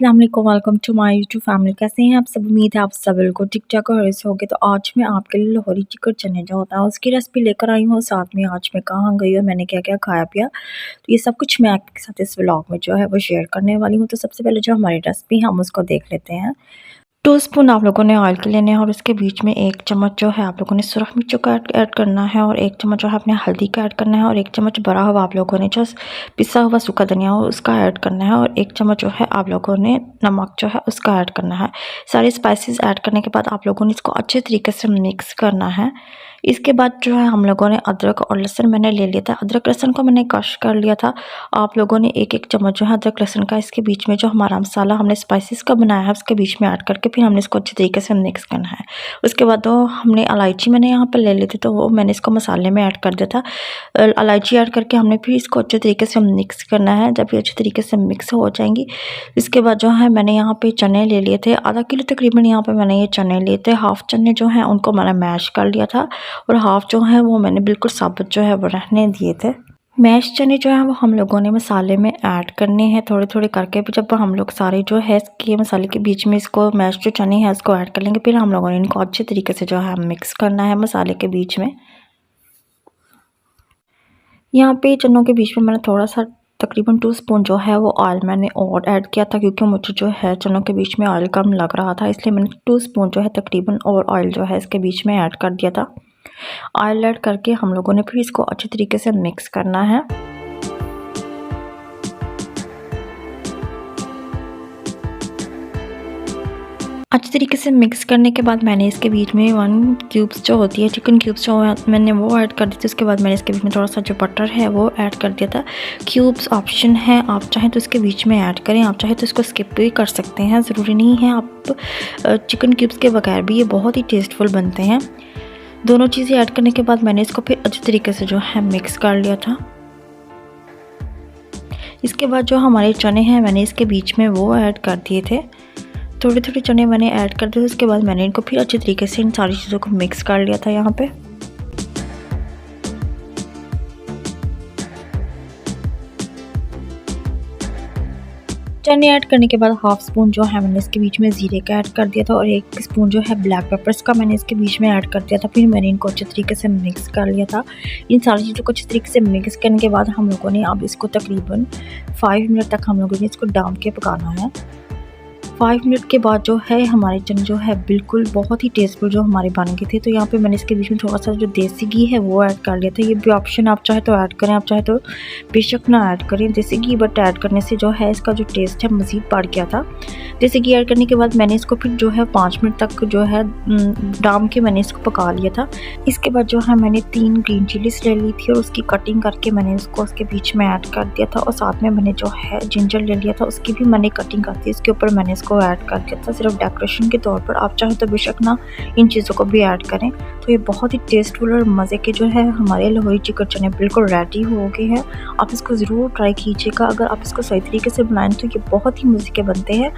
अस्सलाम वालेकुम, welcome to my YouTube family. कैसे हैं आप सब? उम्मीद है आप सब बिल्कुल ठीक-ठाक और ऐसे होंगे। तो आज मैं आपके लिए लाहौरी चिकन चने जो होता है उसकी रेसिपी लेकर आई हूँ। साथ में आज मैं कहाँ गई और मैंने क्या-क्या खाया-पिया, तो ये सब कुछ मैं आपके साथ इस व्लॉग में जो है वो शेयर करने वाली हूँ। तो सबसे पहले जो हमारी रेसिपी है हम उसको देख लेते हैं। 2 स्पून आप लोगों ने ऑयल के लेने हैं और उसके बीच में 1 चम्मच जो है आप लोगों ने सुरख मिर्चों का ऐड करना है और 1 चम्मच जो है अपने हल्दी का ऐड करना है और 1 चम्मच भरा हुआ आप लोगों ने जो पिसा हुआ सूखा धनिया हो उसका ऐड करना है और 1 चम्मच जो है आप लोगों ने नमक जो है उसका ऐड करना है। सारे स्पाइसेस ऐड करने के बाद आप लोगों ने इसको अच्छे तरीके से मिक्स करना है। इसके बाद जो है हम लोगों ने अदरक और लहसुन मैंने ले लिया था। अदरक लहसुन को मैंने क्रश कर लिया था। आप लोगों ने 1-1 चम्मच जो है अदरक लहसुन का इसके बीच में जो हमारा मसाला हमने स्पाइसेस का बनाया है उसके बीच में ऐड करके फिर हमने इसको अच्छे तरीके से मिक्स करना है। उसके बाद वो हमने इलायची मैंने यहाँ पर ले ली थी, तो वो मैंने इसको मसाले में ऐड कर दिया था। इलायची ऐड करके हमने फिर इसको अच्छे तरीके से मिक्स करना है। जब ये अच्छे तरीके से मिक्स हो जाएंगी इसके बाद जो है मैंने यहाँ पे चने ले लिए थे। आधा किलो तकरीबन यहाँ पे मैंने ये चने लिए थे। हाफ चने जो हैं उनको मैंने मैश कर लिया था और हाफ जो है वो मैंने बिल्कुल साबुत जो है वो रहने दिए थे। मैश चने जो है वो हम लोगों ने मसाले में ऐड करने हैं थोड़े-थोड़े करके। जब हम लोग सारे जो है इसके मसाले के बीच में इसको मैश जो चने हैं इसको ऐड कर लेंगे, फिर हम लोगों ने इनको अच्छे तरीके से जो है मिक्स करना है मसाले के बीच में। यहाँ पे चनों के बीच में मैंने थोड़ा सा तकरीबन 2 स्पून जो है वो ऑयल मैंने और ऐड किया था, क्योंकि मुझे जो है चनों के बीच में ऑयल कम लग रहा था, इसलिए मैंने 2 स्पून जो है तकरीबन और ऑयल जो है इसके बीच में ऐड कर दिया था। ऑयल ऐड करके हम लोगों ने फिर इसको अच्छे तरीके से मिक्स करना है। अच्छे तरीके से मिक्स करने के बाद मैंने इसके बीच में 1 क्यूब्स जो होती है चिकन क्यूब्स जो है मैंने वो ऐड कर दी थी। उसके बाद मैंने इसके बीच में थोड़ा सा जो बटर है वो ऐड कर दिया था। क्यूब्स ऑप्शन है, आप चाहें तो इसके बीच में ऐड करें, आप चाहें तो इसको स्किप भी कर सकते हैं, ज़रूरी नहीं है। आप चिकन क्यूब्स के बगैर भी ये बहुत ही टेस्टफुल बनते हैं। दोनों चीज़ें ऐड करने के बाद मैंने इसको फिर अच्छे तरीके से जो है मिक्स कर लिया था। इसके बाद जो हमारे चने हैं मैंने इसके बीच में वो ऐड कर दिए थे। थोड़े-थोड़े चने मैंने ऐड कर दिए। उसके बाद मैंने इनको फिर अच्छे तरीके से इन सारी चीज़ों को मिक्स कर लिया था यहाँ पे। चने ऐड करने के बाद हाफ स्पून जो है मैंने इसके बीच में ज़ीरे का ऐड कर दिया था और 1 स्पून जो है ब्लैक पेपर्स का मैंने इसके बीच में ऐड कर दिया था। फिर मैंने इनको अच्छे तरीके से मिक्स कर लिया था। इन सारी चीज़ों को अच्छे तरीके से मिक्स करने के बाद हम लोगों ने अब इसको तकरीबन 5 मिनट तक हम लोगों ने इसको दम के पकाना है। 5 मिनट के बाद जो है हमारे चने जो है बिल्कुल बहुत ही टेस्टफुल जो हमारे बन गए थे। तो यहाँ पे मैंने इसके बीच में थोड़ा सा जो देसी घी है वो ऐड कर लिया था। ये भी ऑप्शन, आप चाहे तो ऐड करें, आप चाहे तो बेशक ना ऐड करें देसी घी, बट ऐड करने से जो है इसका जो टेस्ट है मज़ीद बढ़ गया था। देसी घी ऐड करने के बाद मैंने इसको फिर जो है 5 मिनट तक जो है डाम के मैंने इसको पका लिया था। इसके बाद जो है मैंने 3 ग्रीन चिलीज ले ली थी और उसकी कटिंग करके मैंने इसको उसके बीच में ऐड कर दिया था और साथ में मैंने जो है जिंजर ले लिया था, उसकी भी मैंने कटिंग कर दी, इसके ऊपर मैंने इसको ऐड कर दिया था सिर्फ डेकोरेशन के तौर पर। आप चाहे तो बेशक ना इन चीज़ों को भी ऐड करें। तो ये बहुत ही टेस्टफुल और मज़े के जो है हमारे लाहौरी चिकन चने बिल्कुल रेडी हो गए हैं। आप इसको ज़रूर ट्राई कीजिएगा। अगर आप इसको सही तरीके से बनाएं तो ये बहुत ही मज़े के बनते हैं।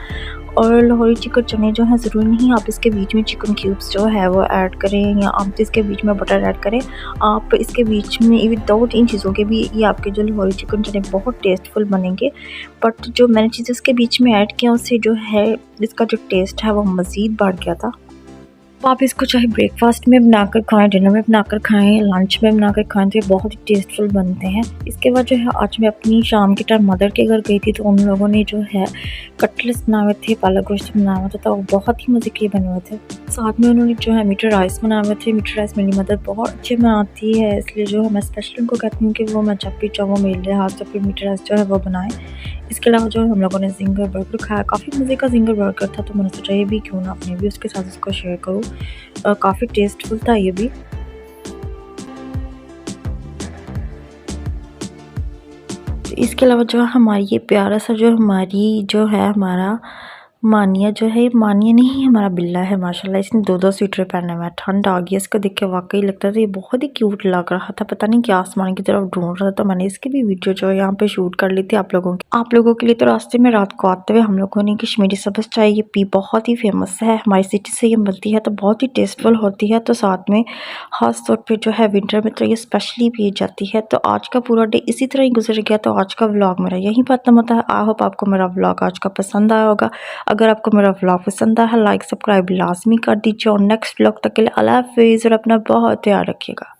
और लाहौरी चिकन चने जो है ज़रूरी नहीं आप इसके बीच में चिकन क्यूब्स जो है वो ऐड करें या आप इसके बीच में बटर ऐड करें। आप इसके बीच में विदाउट इन चीज़ों के भी ये आपके जो लाहौरी चिकन चने बहुत टेस्टफुल बनेंगे। बट जो मैंने चीज़ें इसके बीच में ऐड किया उससे जो है इसका जो टेस्ट है वो मज़ीद बढ़ गया था। तो आप इसको चाहे ब्रेकफास्ट में बनाकर खाएं, डिनर में बनाकर खाएं, लंच में बनाकर खाएं, तो ये बहुत ही टेस्टफुल बनते हैं। इसके बाद जो है आज मैं अपनी शाम के टाइम मदर के घर गई थी, तो उन लोगों ने जो है कटलेट्स बनाए हुए थे, पालक गोश्त बनाया हुआ था, तो वो बहुत ही मज़े के बने हुए थे। साथ में उन्होंने जो है मीठा राइस बनाए हुए थे। मीठा राइस मेरी मदर बहुत अच्छे बनाती है, इसलिए जो है मैं स्पेशल उनको कहती हूँ कि वो मैं जब भी चाहूँ मेरे हाथ से फिर मीठा राइस जो है वो बनाएँ। इसके अलावा जो हम लोगों ने जिंगर बर्गर खाया, काफ़ी मज़े का जिंगर बर्गर था, तो मैंने सोचा ये भी क्यों ना अपने भी उसके साथ इसको शेयर करूँ। काफ़ी टेस्टफुल था ये भी। तो इसके अलावा जो हमारी ये प्यारा सा जो हमारी जो है हमारा मानिया जो है, मानिया नहीं हमारा बिल्ला है माशाल्लाह, इसने 2-2 स्वेटर पहने हुए हैं। ठंड आ गई है, इसको देख के वाक़ई लगता था ये बहुत ही क्यूट लग रहा था, पता नहीं क्या आसमान की तरफ ढूँढ रहा था, तो मैंने इसकी भी वीडियो जो है यहाँ पे शूट कर ली थी आप लोगों की। आप लोगों के लिए तो रास्ते में रात को आते हुए हम लोगों ने कश्मीरी सब्ज़ चाय ये पी, बहुत ही फेमस है, हमारी सिटी से ये मिलती है तो बहुत ही टेस्टफुल होती है, तो साथ में ख़ास तौर पे जो है विंटर में तो ये स्पेशली पी जाती है। तो आज का पूरा डे इसी तरह ही गुजर गया, तो आज का व्लॉग मेरा यहीं पर खत्म होता है। आई होप आपको मेरा व्लॉग आज का पसंद आया होगा। अगर आपको मेरा व्लॉग पसंद आया है, लाइक सब्सक्राइब लाजमी कर दीजिए और नेक्स्ट व्लॉग तक के लिए अल्लाह हाफिज़ और अपना बहुत ध्यान रखिएगा।